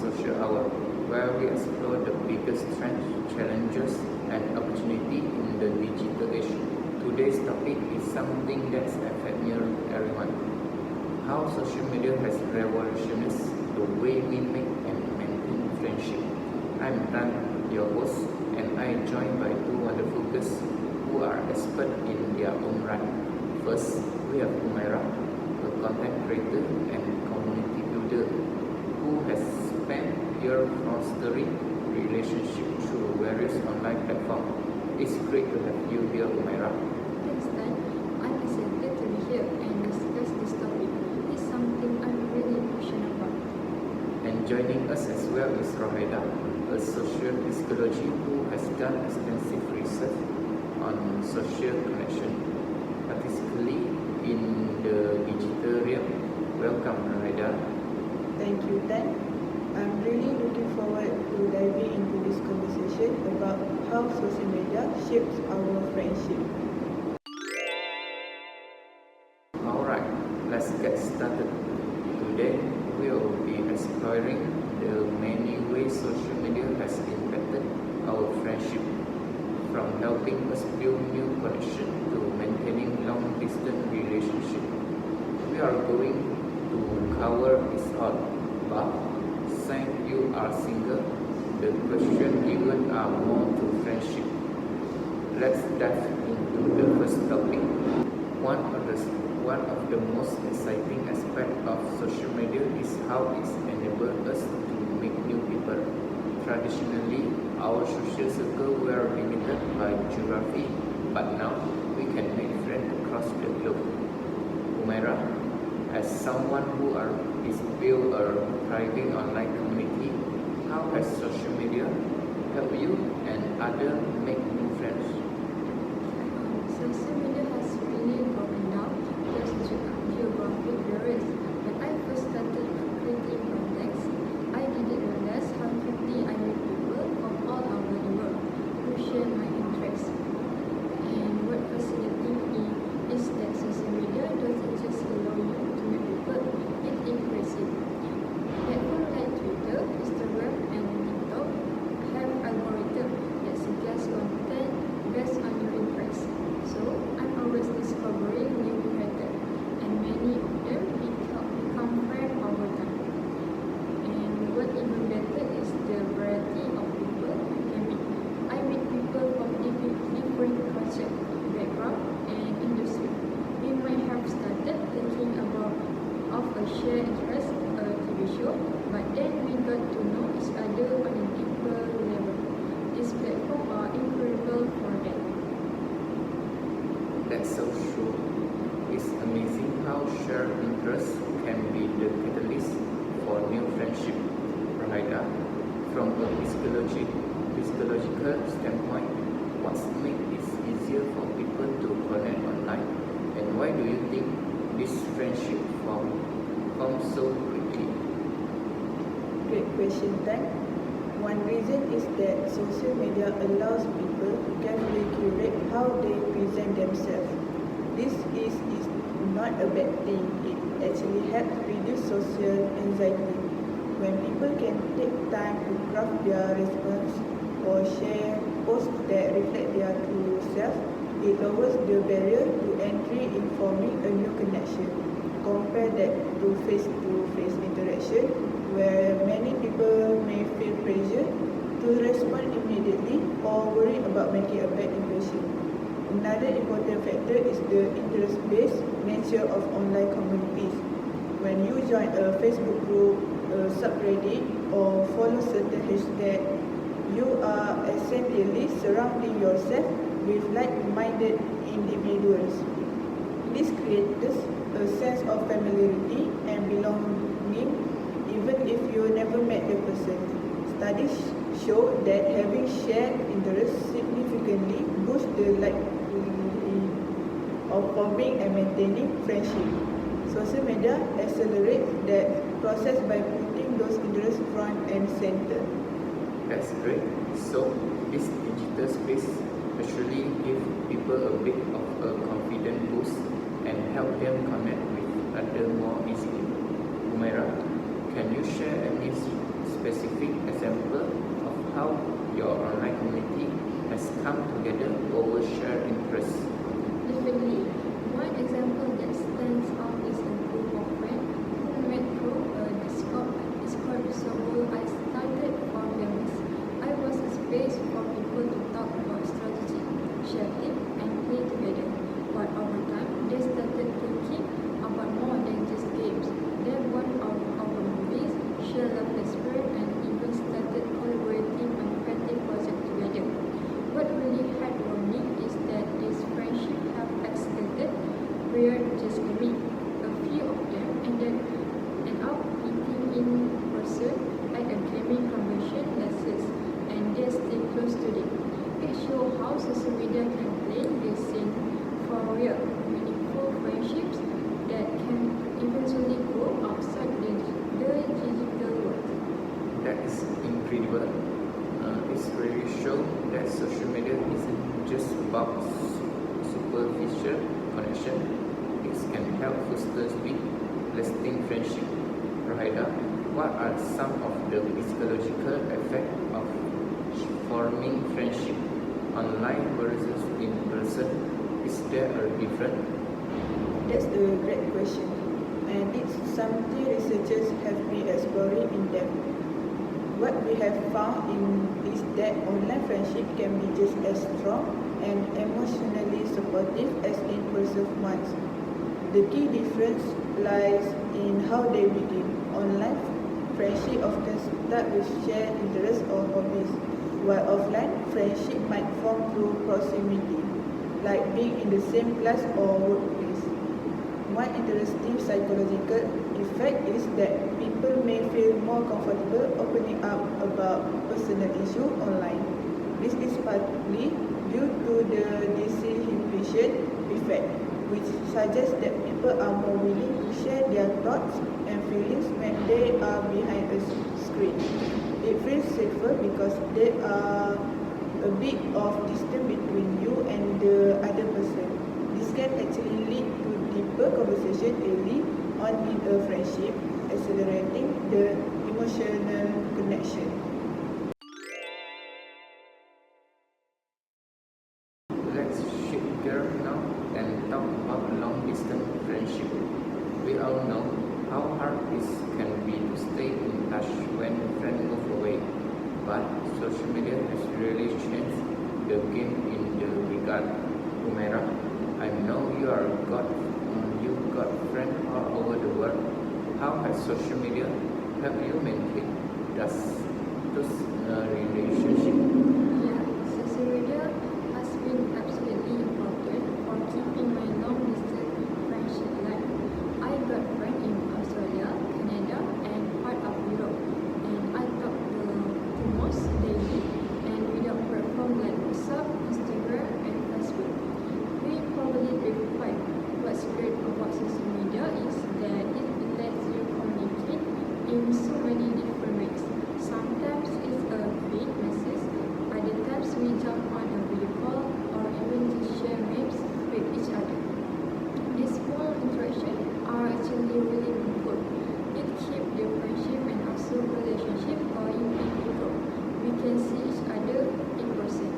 Social Hour, where we explore the biggest trends, challenges, and opportunity in the digital age. Today's topic is something that's affects nearly everyone. How social media has revolutionized the way we make and maintain friendship. I'm Dan, your host, and I am joined by two wonderful guests who are experts in their own right. First, we have UMAIRAH, a content creator and community builder who has spent years fostering relationships through various online platforms. It's great to have you here, UMAIRAH. Thanks, Dan. I'm excited to be here and discuss this topic. It's something I'm really passionate about. And joining us as well is ROHAIDA, a social psychologist who has done extensive research on social connection, particularly in the digital realm. Welcome, ROHAIDA. Thank you, Dan. I'm really looking forward to diving into this conversation about how social media shapes our friendship. Alright, let's get started. Today, we will be exploring the many ways social media has impacted our friendship, from helping us build new connections to maintaining long-distance relationships. We are going to cover this all, but since you are single, the question even are more to friendship. Let's dive into the first topic. One of the most exciting aspects of social media is how it enables us to meet new people. Traditionally, our social circles were limited by geography, but now we can make friends across the globe. UMAIRAH, as someone who is built a thriving online community, how has social media helped you and others make new friends? Social media has really broken down those geographic barriers. When I first started creating contacts, I didn't realize how quickly I met people from all over the world who share my interests. And what fascinates me is that social media doesn't just allow you to meet people, it's impressive. Platforms like Twitter, Instagram, and TikTok have algorithms that suggest content based on your interests. So I'm always discovering new creators, and many of them become friends over time. And what even better is the variety of people I can meet. I meet people from different culture, background, and industry. We might have started thinking about a shared interest, a TV show, but then we got to know each other on a deeper level. These platforms are incredible for that. That's so true. It's amazing how shared interests can be the catalyst for new friendship. ROHAIDA, from a psychological standpoint, what makes it easier for people to connect online, and why do you think this friendship form so quickly? Great question, Dan. One reason is that social media allows people to carefully curate how they present themselves. This is not a bad thing. It actually helps reduce social anxiety. When people can take time to craft their response or share posts that reflect their true self, it lowers the barrier to entry in forming a new connection. Compare that to face-to-face interaction, where many people may feel pressure to respond immediately or worry about making a bad impression. Another important factor is the interest-based nature of online communities. When you join a Facebook group, a subreddit, or follow certain hashtags, you are essentially surrounding yourself with like-minded individuals. This creates a sense of familiarity and belonging even if you never met the person. Studies show that having shared interests significantly boosts the likelihood of forming and maintaining friendship. Social media accelerates that process by putting those interests front and center. That's great. So, this digital space actually gives people a bit of a confidence boost and help them connect with others more easily. UMAIRAH, can you share any specific example of how your online community has come together over shared interests? Definitely. One example that stands out is a group of friends who met through a Discord server I started for gamers. I was a space for people to talk about strategy, share tips, and play together. But over time, they started thinking about more than just games. They bond over movies, share love experience, and even started collaborating on creative projects together. What really heartwarming is that these friendships have escalated beyond just gaming. A few of them ended up meeting in person at a gaming convention lessons, and they stay close today. It shows how social media can play the scene for real, meaningful friendships that can eventually grow outside the digital world. That is incredible. It's really shown that social media isn't just about superficial connection. It can help foster deep, lasting friendship. ROHAIDA, what are some of the psychological effects of forming friendship online versus in person? Is there a difference? That's a great question, and it's something researchers have been exploring in depth. What we have found is that online friendship can be just as strong and emotionally supportive as in-person ones. The key difference lies in how they begin. Online friendship often start with shared interests or hobbies, while offline friendship might form through proximity, like being in the same class or workplace. One interesting psychological effect is that people may feel more comfortable opening up about personal issues online. This is partly due to the disinhibition effect, which suggests that people are more willing to share their thoughts and feelings when they are behind a screen. It feels safer because there are a bit of distance between you and the other person. This can actually lead to deeper conversation early on in a friendship, accelerating the emotional connection. Let's shift gears now and talk about long-distance friendship. We all know how hard it can be to stay in touch when friends move away, but social media has really changed the game in the regard. UMAIRAH, I know you've got friends all over the world. How has social media helped you maintain those relationships? Yeah, social media has been absolutely important for keeping my long-distance friendship alive. I got friends in Australia, Canada, and part of Europe, and I talk to most daily and without platforms like WhatsApp, Instagram, and Facebook. We probably verify what's great about social media is that it lets you communicate in so many different ways. Sometimes it's a quick message, other times we jump on a video call or even just share memes with each other. These small interactions are actually really meaningful. It keeps the friendship and also relationship going in Europe. We can see each other in person.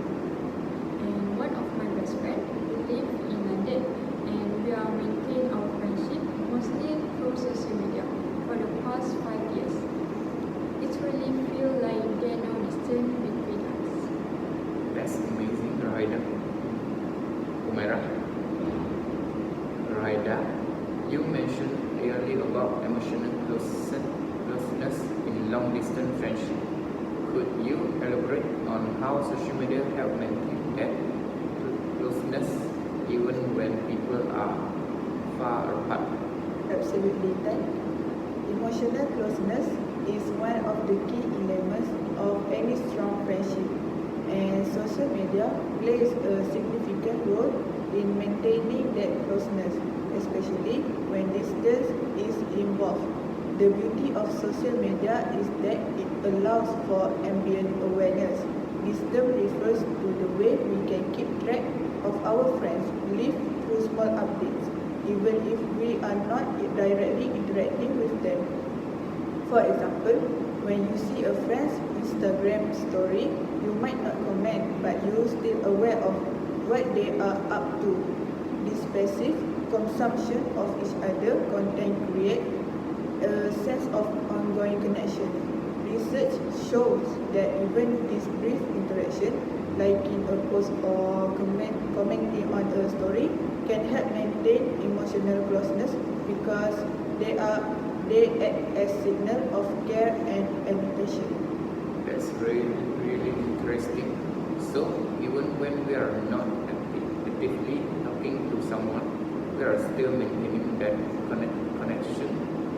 And one of my best friends lives in London, and we are maintaining our friendship mostly through social media for the past 5 years. It really feels like there's no distance between us. That's amazing, ROHAIDA. UMAIRAH, ROHAIDA, you mentioned earlier about emotional closeness in long-distance friendship. Could you elaborate on how social media help maintain that closeness even when people are far apart? Absolutely, Tan. Emotional closeness is one of the key elements of any strong friendship, and social media plays a significant role in maintaining that closeness, especially when distance is involved. The beauty of social media is that it allows for ambient awareness. This term refers to the way we can keep track of our friends' live through small updates, even if we are not directly interacting with them. For example, when you see a friend's Instagram story, you might not comment, but you're still aware of what they are up to. This passive consumption of each other content creates a sense of ongoing connection. Research shows that even this brief interaction, liking a post or commenting on a story, can help maintain emotional closeness because they act as signal of care and attention. That's really interesting. So even when we are not actively talking to someone, we are still maintaining that connection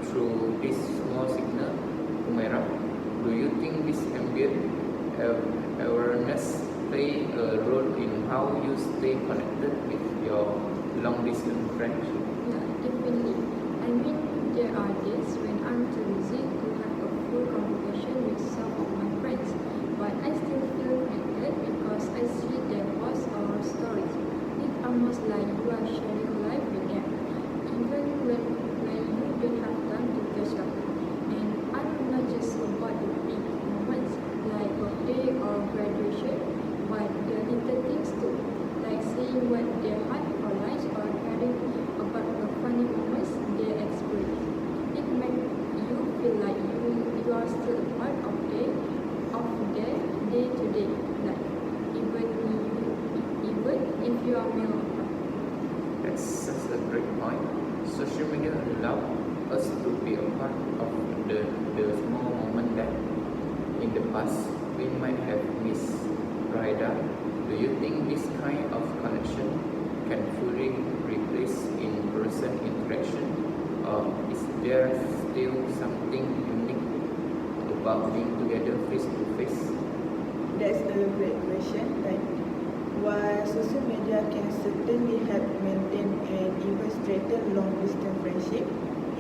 through this small signal. UMAIRAH, do you think this ambient awareness play a role in how you stay connected with your long distance friends? Yeah, definitely. I mean, there are days when I'm too busy to have a full conversation with some of my friends, but I still feel connected because I see their posts or stories. It's almost like you are sharing life with them, even when you don't have time to catch up. And I'm not just about the big moments like birthday or graduation, but the little things too, like seeing what they had for lunch or hearing about the funny moments they experience. It makes you feel like you are still a part of their day-to-day life, even if you are meal apart. That's such a great point. Social media allow us to be a part of the small moment that in the past we might have missed. ROHAIDA, do you think this kind of connection can fully replace in-person interaction, or is there still something unique about being together face to face? That's a great question. While social media can certainly help maintain and even strengthen long-distance friendship,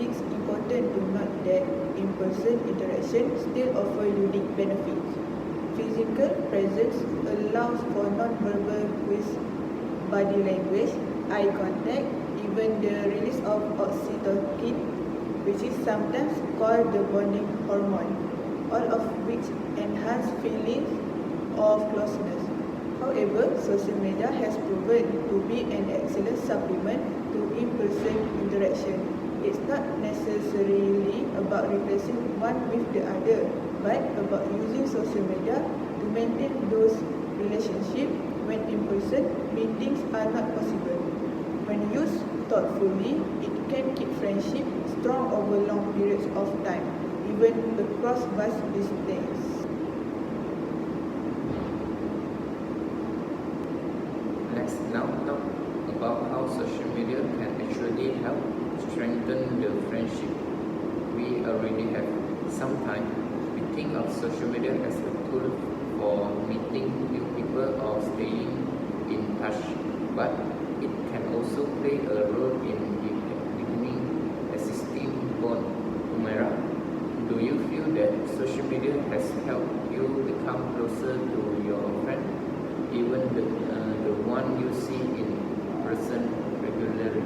it's important to note that in-person interaction still offer unique benefits. Physical presence allows for non-verbal cues, body language, eye contact, even the release of oxytocin, which is sometimes called the bonding hormone, all of which enhance feelings of closeness. However, social media has proven to be an excellent supplement to in-person interaction. It's not necessarily about replacing one with the other, but about using social media to maintain those relationships when in-person meetings are not possible. When used thoughtfully, it can keep friendship strong over long periods of time, even across vast distances. Let's now talk about how social media can actually help strengthen the friendship we already have. Sometimes we think of social media as a tool for meeting new people or staying in touch, but it can also play a role in deepening existing bond. UMAIRAH, do you feel that social media has helped you become closer to your friend, even the one you see in person regularly?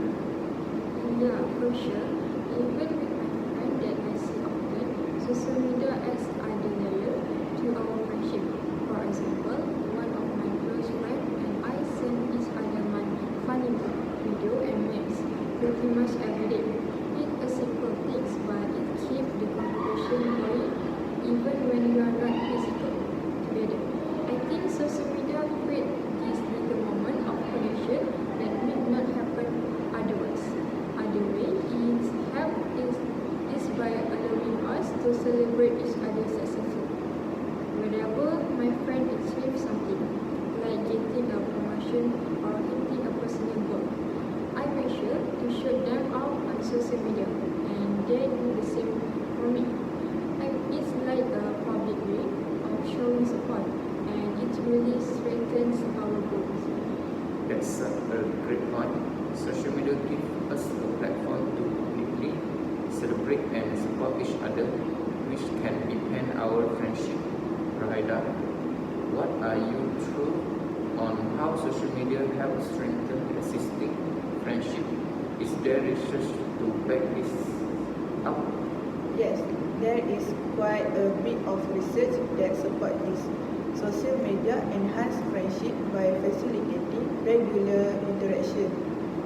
Yeah, for sure. Even with my friend that I see often, social media adds other layer to our friendship. For example, one of my close friends and I send each other my funny video and memes pretty much every day. It's a simple thing, but it keeps the conversation going even when you are not physical together. I think social media creates this little moment of connection that may not happen otherwise. Other way is by allowing us to celebrate each other's success. Whenever my friend achieves something, like getting a promotion or hitting a personal goal, I make sure to show them out on social media, and they do the same for me. It's like a public way of showing support, and it really strengthens our bonds. That's a great point. Social media gives us a platform to publicly celebrate and support each other, which can deepen our friendship. ROHAIDA, what are your thoughts on how social media helps strengthen existing friendship? Is there research to back this up? Yes, there is quite a bit of research that support this. Social media enhance friendship by facilitating regular interaction,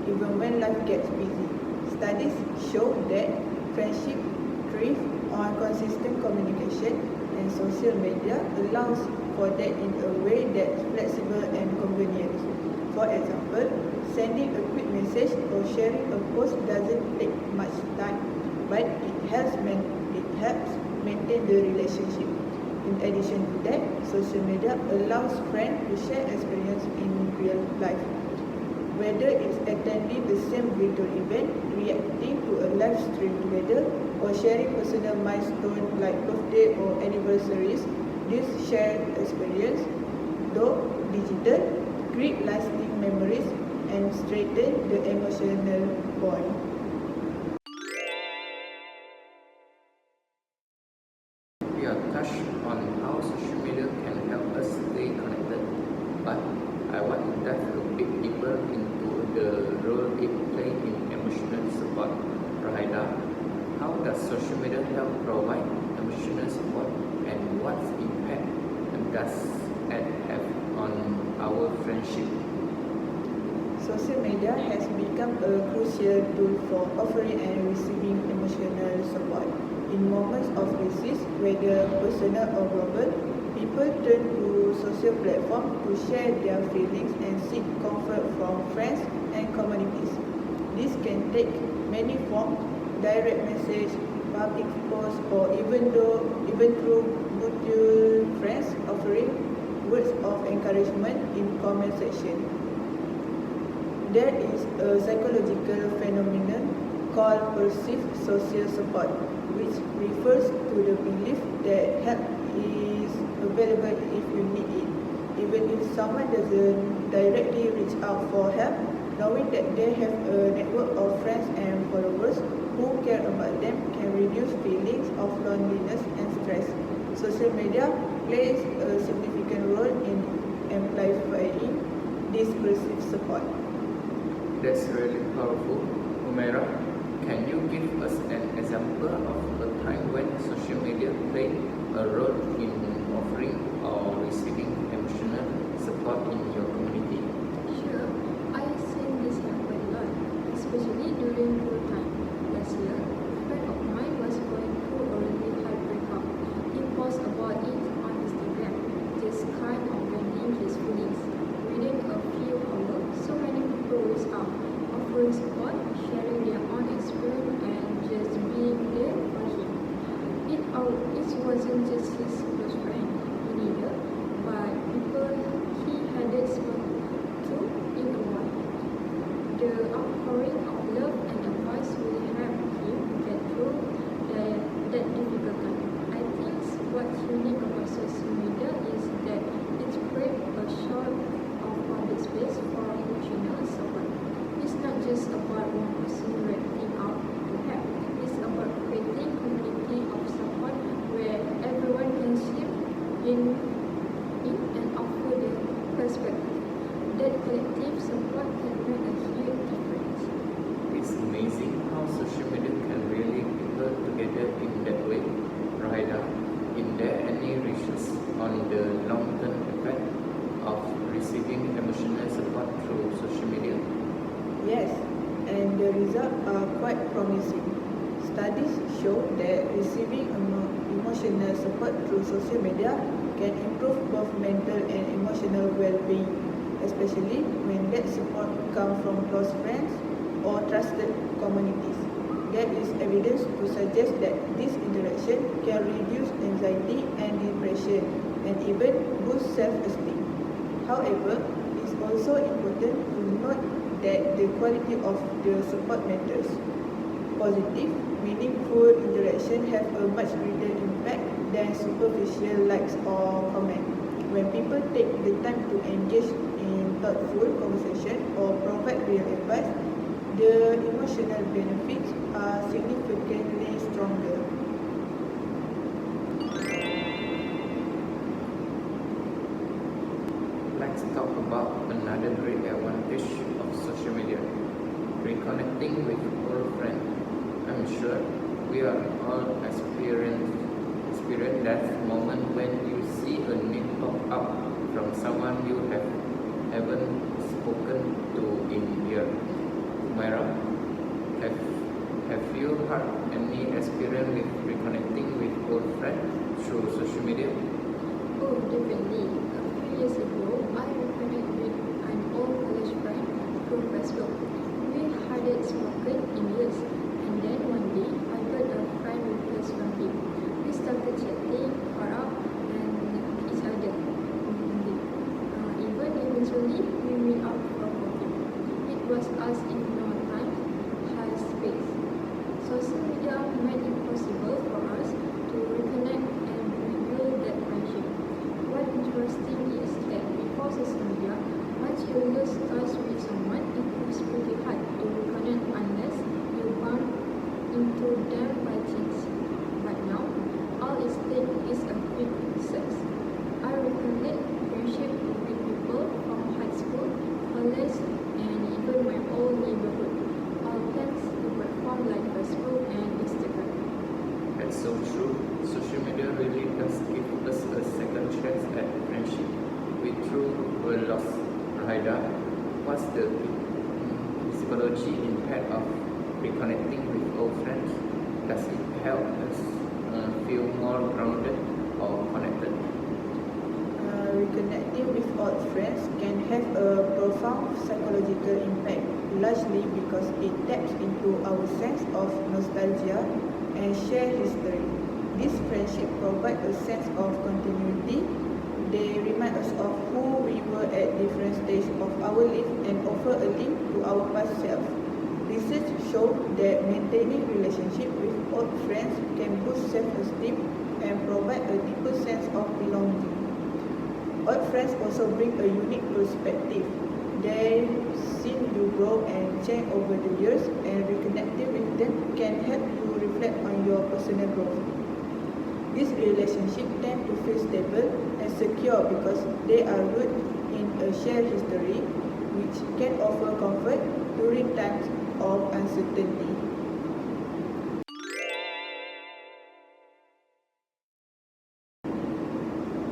even when life gets busy. Studies show that friendship thrive on consistent communication, and social media allows for that in a way that's flexible and convenient. For example, sending a quick message or sharing a post doesn't take much time, but it helps maintain the relationship. In addition to that, social media allows friends to share experience in real life. Whether it's attending the same virtual event, reacting to a live stream together, or sharing personal milestones like birthday or anniversaries, this shared experience, though digital, create lasting memories and strengthen the emotional bond. We have touched on how social media can help us stay connected, but I want to dive a bit deeper into the role it plays in emotional support. ROHAIDA, how does social media help provide emotional support, and what impact does it have on our friendship? Social media has become a crucial tool for offering and receiving emotional support. In moments of crisis, whether personal or global, people turn to social platforms to share their feelings and seek comfort from friends and communities. This can take many forms: direct message, public posts, or even through mutual friends offering words of encouragement in comment section. There is a psychological phenomenon called perceived social support, which refers to the belief that help is available if you need it. Even if someone doesn't directly reach out for help, knowing that they have a network of friends and followers who care about them can reduce feelings of loneliness and stress. Social media plays a significant role in amplifying this perceived support. That's really powerful. UMAIRAH, can you give us an example of a time when social media played a role in offering or receiving emotional support in your community? Sure, I have seen this happen a lot, especially during school time. Last year, a friend of mine was going through a really hard breakup. He posted about it on Instagram, just kind of venting his feelings. Within a few hours, so many people reached out, offering support, sharing their own experience, and just being there for him. It wasn't just his close friend he needed, but people he hadn't spoken to in a while. The outpouring of love and advice will help him get through that difficult time. I think what's unique about social media is that it creates a sort of public space for emotional support. It's not just about one person reaching out to help. It's about creating a community of support where everyone can slip in and offer their perspective. That collective support can make a huge difference. It's amazing how social media can really bring people together in that way. ROHAIDA, is there any research on the long-term effect of receiving emotional support through social media? Yes, and the results are quite promising. Studies show that receiving emotional support through social media can improve both mental and emotional well-being, especially when that support comes from close friends or trusted communities. There is evidence to suggest that this interaction can reduce anxiety and depression and even boost self-esteem. However, it's also important to note that the quality of the support matters. Positive, meaningful interaction have a much greater impact than superficial likes or comments. When people take the time to engage in thoughtful conversation or provide real advice, the emotional benefits are significantly stronger. Let's talk about another great advantage of social media, reconnecting with old friends. I'm sure We are all experienced that moment when you see a name pop up from someone you haven't spoken to in years. UMAIRAH, have you had any experience with reconnecting with old friends through social media? Oh, definitely. A few years ago, I reconnected with an old college friend through Facebook. We hadn't spoken in years, and then one day, I got a friend request from him. We started chatting, caught up, and each other. Even eventually, we meet up for coffee. It was as if no time has space. Social media made it possible for us to reconnect and rebuild that friendship. What interesting is that before social media, once you lose touch with someone, it was pretty hard to reconnect unless you bump into them by chance. But now, all it takes is a quick search. I reconnect friendship with people from high school, college, and even my old neighborhood, all thanks to platforms like Facebook and Instagram. That's so true. Social media really does give us a second chance at friendship. We too were lost. ROHAIDA, what's the psychology impact of reconnecting with old friends? Does it help us feel more grounded or connected? Reconnecting with old friends can have a profound psychological impact, largely because it taps into our sense of nostalgia and shared history. This friendship provides a sense of continuity. They remind us of who we were at different stages of our life and offer a link to our past self. Research shows that maintaining relationship with old friends can boost self-esteem and provide a deeper sense of belonging. Old friends also bring a unique perspective. They've seen you grow and change over the years, and reconnecting with them can help you reflect on your personal growth. These relationships tend to feel stable and secure because they are rooted in a shared history, which can offer comfort during times of uncertainty.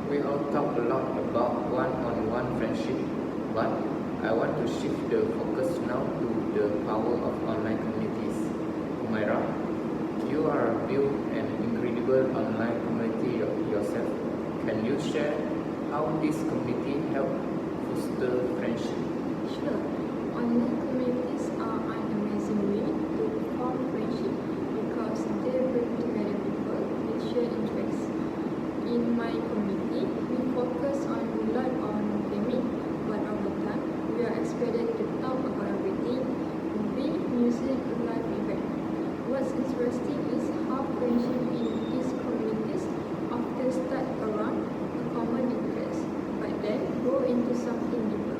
We all talk a lot about one-on-one friendship, but I want to shift the focus now to the power of online communities. UMAIRAH, you are built an incredible online community yourself. Can you share how this community help foster friendship? Sure, online communities are an amazing way to form friendship because they bring together people with shared interests. In my community, we focus a lot on gaming, but over time, we are expected to talk about everything: movie, music, live event. What's interesting is how friendship in these communities often start around a common interest, but then grow into something deeper.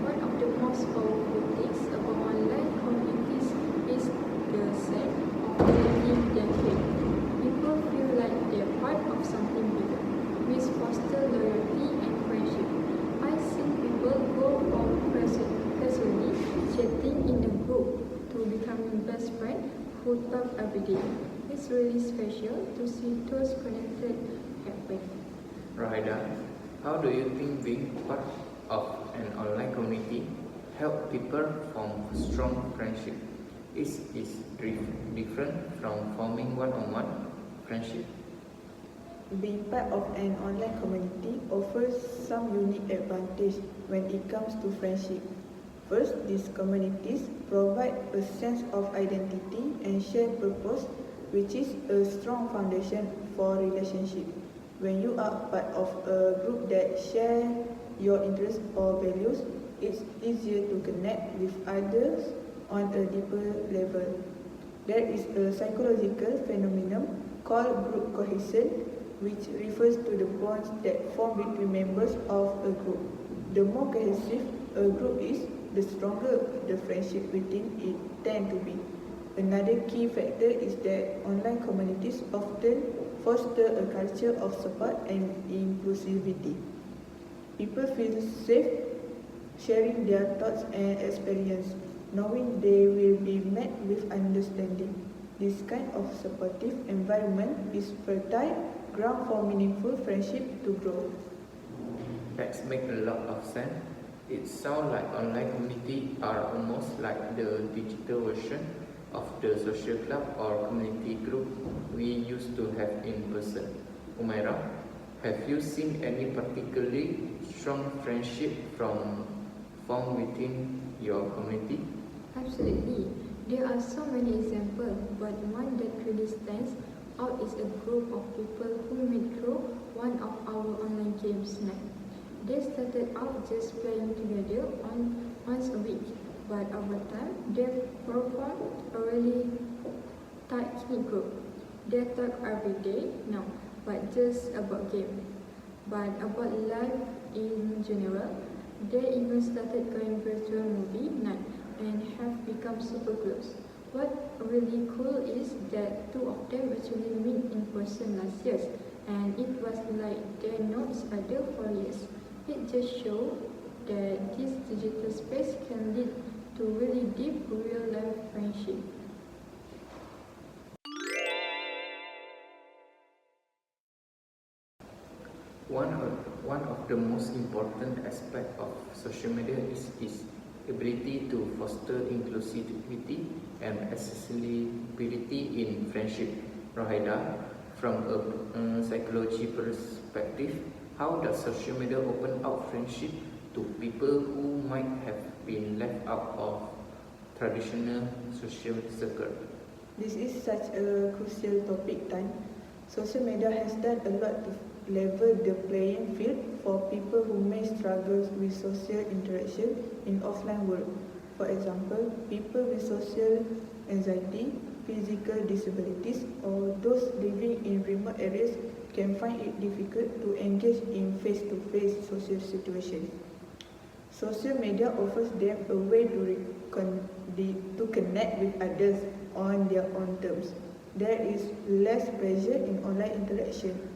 One of the most powerful things about online communities is the sense of belonging they create. People feel like they're part of something bigger, which fosters loyalty and friendship. I've seen people go from casually chatting in a group to becoming best friends who talk every day. It's really special to see those connected happen. ROHAIDA, how do you think being part of an online community help people form strong friendship? Is different from forming one-on-one friendship? Being part of an online community offers some unique advantage when it comes to friendship. First, these communities provide a sense of identity and shared purpose, which is a strong foundation for relationship. When you are part of a group that share your interests or values, it's easier to connect with others on a deeper level. There is a psychological phenomenon called group cohesion, which refers to the bonds that form between members of a group. The more cohesive a group is, the stronger the friendship within it tend to be. Another key factor is that online communities often foster a culture of support and inclusivity. People feel safe sharing their thoughts and experiences, knowing they will be met with understanding. This kind of supportive environment is fertile ground for meaningful friendship to grow. That makes a lot of sense. It sounds like online community are almost like the digital version of the social club or community group we used to have in person. Umairah, have you seen any particularly strong friendship formed within your community? Absolutely. There are so many examples, but one that really stands out is a group of people who met through one of our online games night. They started out just playing together once a week, but over time they formed a really tight-knit group. They talk every day, no, but just about game, but about life in general. They even started going virtual movie night and have become super close. What really cool is that two of them actually met in person last year, and it was like they know each other for years. It just shows that this digital space can lead to really deep real-life friendship. One of the most important aspects of social media is its ability to foster inclusivity and accessibility in friendship. ROHAIDA, from a psychology perspective, how does social media open up friendship to people who might have been left out of traditional social circle? This is such a crucial topic, Tan. Social media has done a lot to level the playing field for people who may struggle with social interaction in offline world. For example, people with social anxiety, physical disabilities, or those living in remote areas can find it difficult to engage in face-to-face social situations. Social media offers them a way to connect with others on their own terms. There is less pressure in online interaction.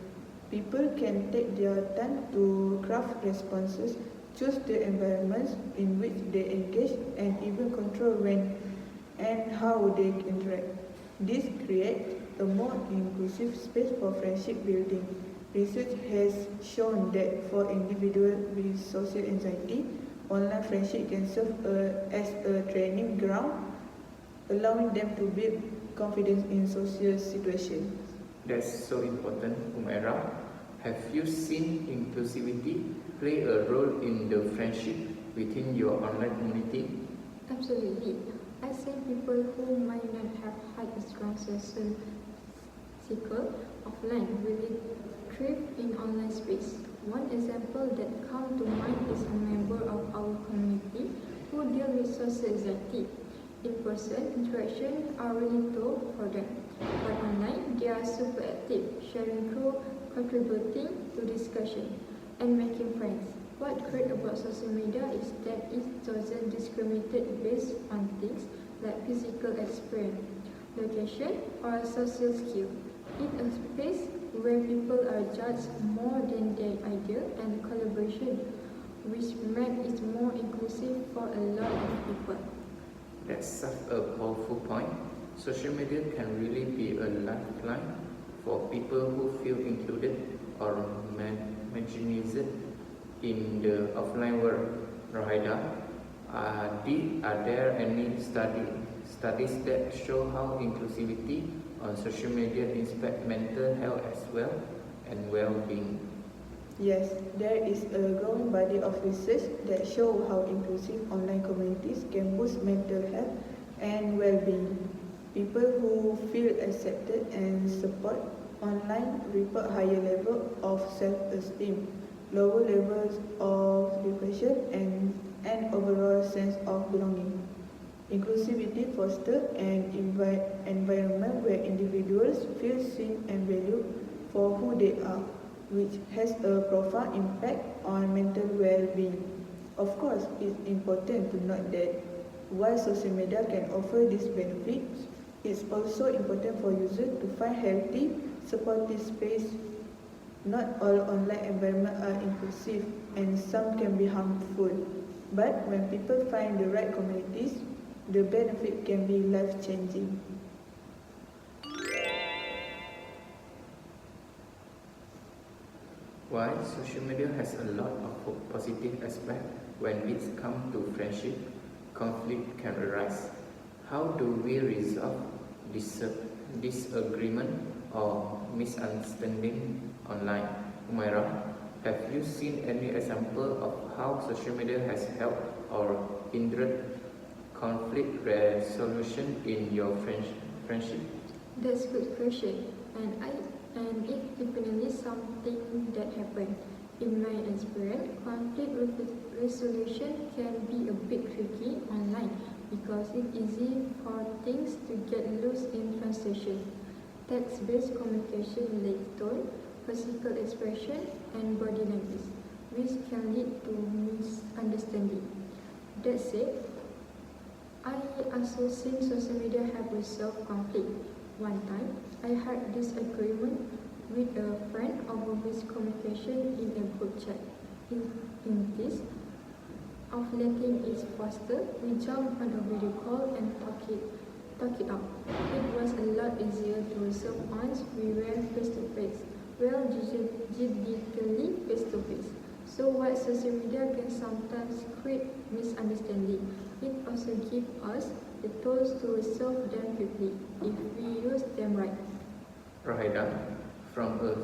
People can take their time to craft responses, choose the environments in which they engage, and even control when and how they interact. This creates a more inclusive space for friendship building. Research has shown that for individuals with social anxiety, online friendship can serve as a training ground, allowing them to build confidence in social situations. That's so important, Umairah. Have you seen inclusivity play a role in the friendship within your online community? Absolutely. I see people who might not have had a strong social circle offline really thrive in online space. One example that comes to mind is a member of our community who deal with social anxiety. In-person interaction are really tough for them, but online they are super active, sharing through, contributing to discussion, and making friends. What great about social media is that it doesn't discriminate based on things like physical experience, location, or social skill. It's a space where people are judged more than their idea and collaboration, which makes it more inclusive for a lot of people. That's such a powerful point. Social media can really be a lifeline for people who feel included or marginalized in the offline world. ROHAIDA, are there any studies that show how inclusivity on social media impacts mental health as well and well-being? Yes, there is a growing body of research that show how inclusive online communities can boost mental health and well-being. People who feel accepted and support online report higher level of self-esteem, lower levels of depression, and an overall sense of belonging. Inclusivity fosters an environment where individuals feel seen and valued for who they are, which has a profound impact on mental well-being. Of course, it's important to note that while social media can offer these benefits, it's also important for users to find healthy, supportive space. Not all online environments are inclusive, and some can be harmful. But when people find the right communities, the benefit can be life-changing. While social media has a lot of positive aspects, when it comes to friendship, conflict can arise. How do we resolve disagreement or misunderstanding online? Umairah, have you seen any example of how social media has helped or hindered conflict resolution in your friendship? That's a good question, and it definitely something that happened. In my experience, conflict resolution can be a bit tricky online because it's easy for things to get lost in translation. Text-based communication lacks tone, physical expression, and body language, which can lead to misunderstanding. That said, I also seen social media help resolve conflict. One time, I had disagreement with a friend over miscommunication in a group chat. In this, of letting it faster, we jumped on a video call and talk it out. It was a lot easier to resolve once we went face to face, well, digitally face to face. So while social media can sometimes create misunderstanding, it also gives us the tools to resolve them quickly if we use them right. ROHAIDA, from a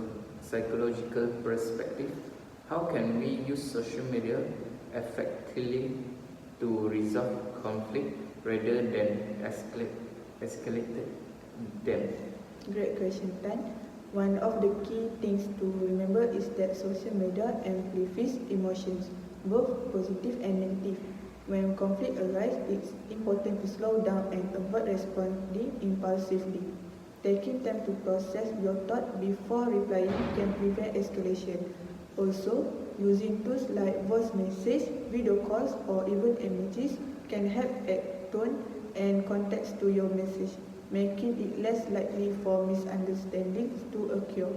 psychological perspective, how can we use social media effectively to resolve conflict rather than escalate them? Great question, Tan. One of the key things to remember is that social media amplifies emotions, both positive and negative. When conflict arises, it's important to slow down and avoid responding impulsively. Taking time to process your thought before replying can prevent escalation. Also, using tools like voice message, video calls, or even emojis can help add tone and context to your message, making it less likely for misunderstandings to occur.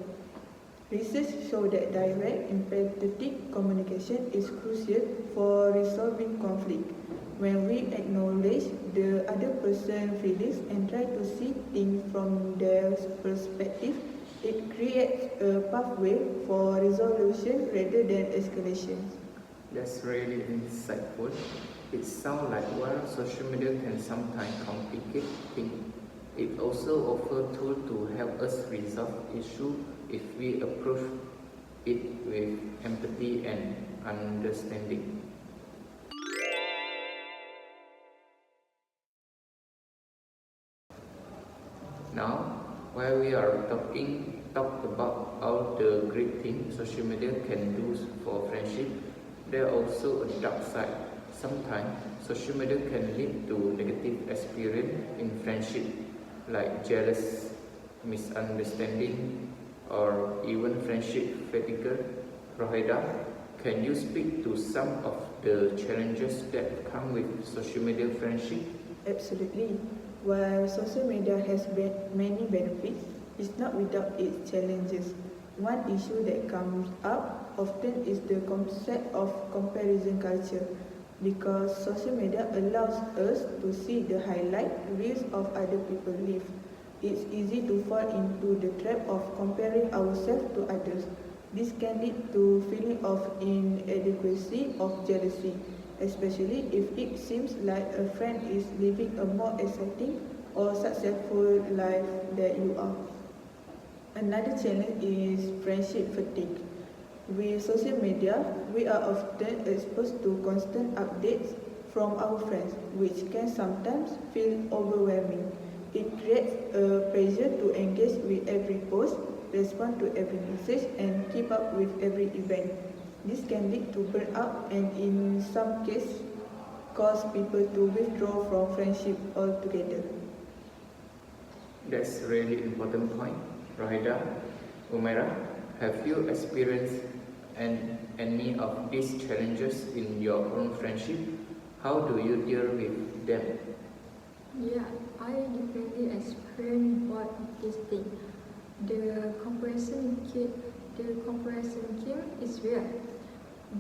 Research shows that direct, empathetic communication is crucial for resolving conflict. When we acknowledge the other person's feelings and try to see things from their perspective, it creates a pathway for resolution rather than escalation. That's really insightful. It sounds like while social media can sometimes complicate things, it also offers tools to help us resolve issues if we approach it with empathy and understanding. Now, while we are talk about all the great things social media can do for friendship, there are also a dark side. Sometimes social media can lead to negative experience in friendship, like jealous, misunderstanding, or even friendship fatigue. ROHAIDA, can you speak to some of the challenges that come with social media friendship? Absolutely. While social media has many benefits, it's not without its challenges. One issue that comes up often is the concept of comparison culture. Because social media allows us to see the highlight reels of other people's lives, it's easy to fall into the trap of comparing ourselves to others. This can lead to feeling of inadequacy or jealousy, especially if it seems like a friend is living a more exciting or successful life than you are. Another challenge is friendship fatigue. With social media, we are often exposed to constant updates from our friends, which can sometimes feel overwhelming. It creates a pressure to engage with every post, respond to every message, and keep up with every event. This can lead to burnout and in some cases cause people to withdraw from friendship altogether. That's a really important point. ROHAIDA, UMAIRAH, have you experienced any of these challenges in your own friendship? How do you deal with them? Yeah, I definitely experienced both of these things. The comparison game is real.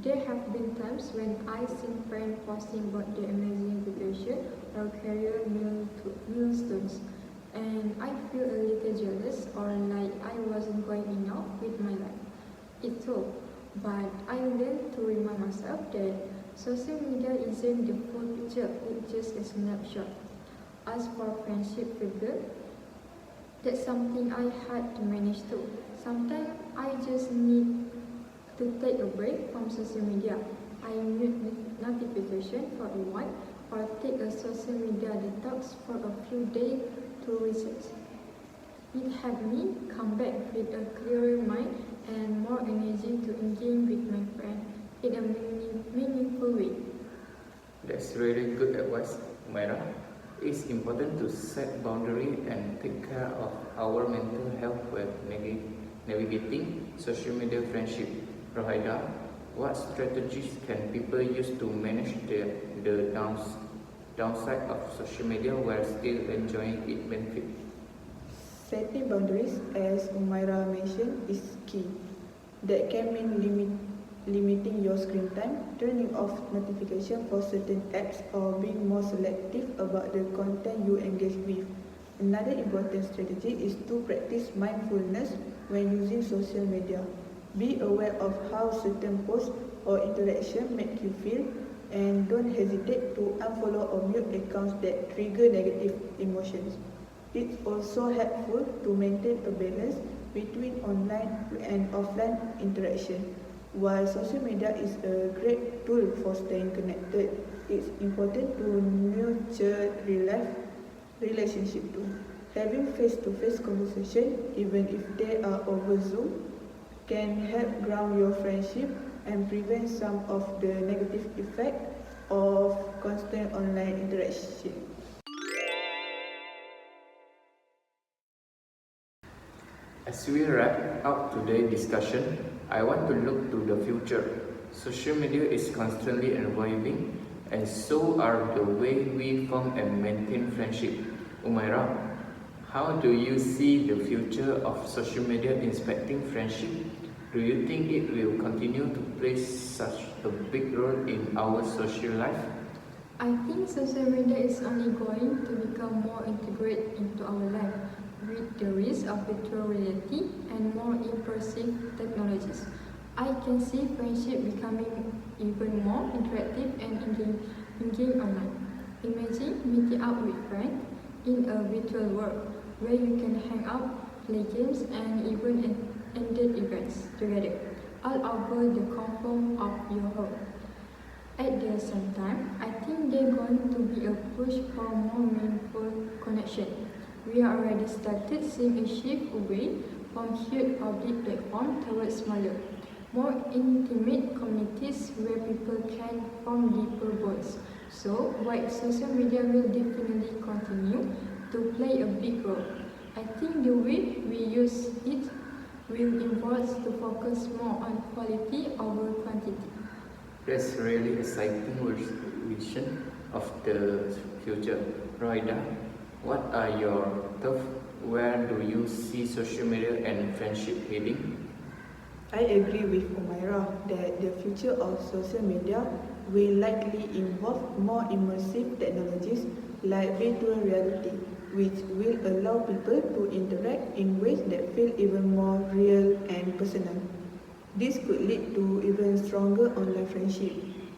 There have been times when I seen friends posting about their amazing vacation or career milestones, and I feel a little jealous or like I wasn't going enough with my life. It's so, But I learned to remind myself that social media isn't the full picture, it's just a snapshot. As for friendship figure, that's something I had to manage too. Sometimes I just need to take a break from social media. I mute notification for a while or take a social media detox for a few days to research. It helped me come back with a clearer mind and more energy to engage with my friends in a meaningful way. That's really good advice, Umairah. It's important to set boundaries and take care of our mental health when navigating social media friendship. ROHAIDA, what strategies can people use to manage the downside of social media while still enjoying its benefit? Setting boundaries, as Umairah mentioned, is key. That can mean limiting your screen time, turning off notification for certain apps, or being more selective about the content you engage with. Another important strategy is to practice mindfulness when using social media. Be aware of how certain posts or interactions make you feel, and don't hesitate to unfollow or mute accounts that trigger negative emotions. It's also helpful to maintain a balance between online and offline interaction. While social media is a great tool for staying connected, it's important to nurture real-life relationship too. Having face-to-face conversation, even if they are over Zoom, can help ground your friendship and prevent some of the negative effect of constant online interaction. As we wrap up today's discussion, I want to look to the future. Social media is constantly evolving, and so are the way we form and maintain friendship. Umairah, how do you see the future of social media impacting friendship? Do you think it will continue to play such a big role in our social life? I think social media is only going to become more integrated into our life with the rise of virtual reality and more immersive technologies. I can see friendship becoming even more interactive and engaging online. Imagine meeting up with friends in a virtual world where you can hang out, play games, and even attend events together, all over the comfort of your home. At the same time, I think there's going to be a push for more meaningful connection. We are already started seeing a shift away from huge public platforms towards smaller, more intimate communities where people can form deeper bonds. So, while social media will definitely continue to play a big role, I think the way we use it will evolve to focus more on quality over quantity. That's really exciting vision of the future. ROHAIDA, what are your thoughts? Where do you see social media and friendship heading? I agree with Umairah that the future of social media will likely involve more immersive technologies like virtual reality, which will allow people to interact in ways that feel even more real and personal. This could lead to even stronger online friendship.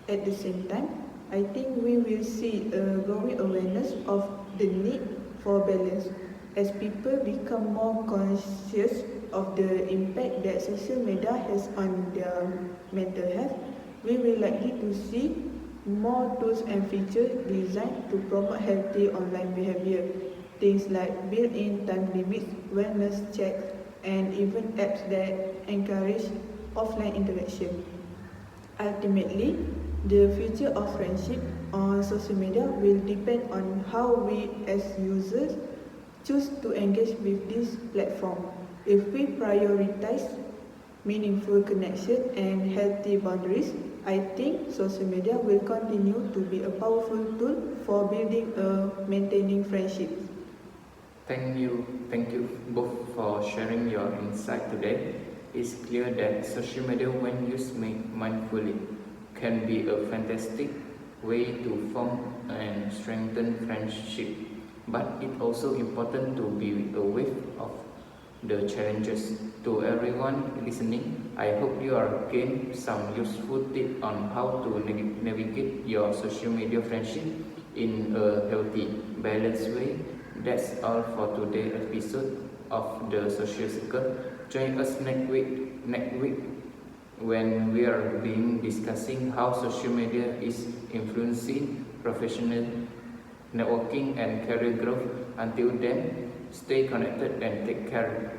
At the same time, I think we will see a growing awareness of the need for balance. As people become more conscious of the impact that social media has on their mental health, we will likely to see more tools and features designed to promote healthy online behavior. Things like built-in time limits, wellness checks, and even apps that encourage offline interaction. Ultimately, the future of friendship on social media will depend on how we as users choose to engage with this platform. If we prioritize meaningful connection and healthy boundaries, I think social media will continue to be a powerful tool for building and maintaining friendships. Thank you both for sharing your insight today. It's clear that social media, when used mindfully, can be a fantastic way to form and strengthen friendship. But it's also important to be aware of the challenges. To everyone listening, I hope you are gain some useful tips on how to navigate your social media friendship in a healthy, balanced way. That's all for today's episode of the Social Circle. Join us next week when we are being discussing how social media is influencing professional networking and career growth. Until then, stay connected and take care.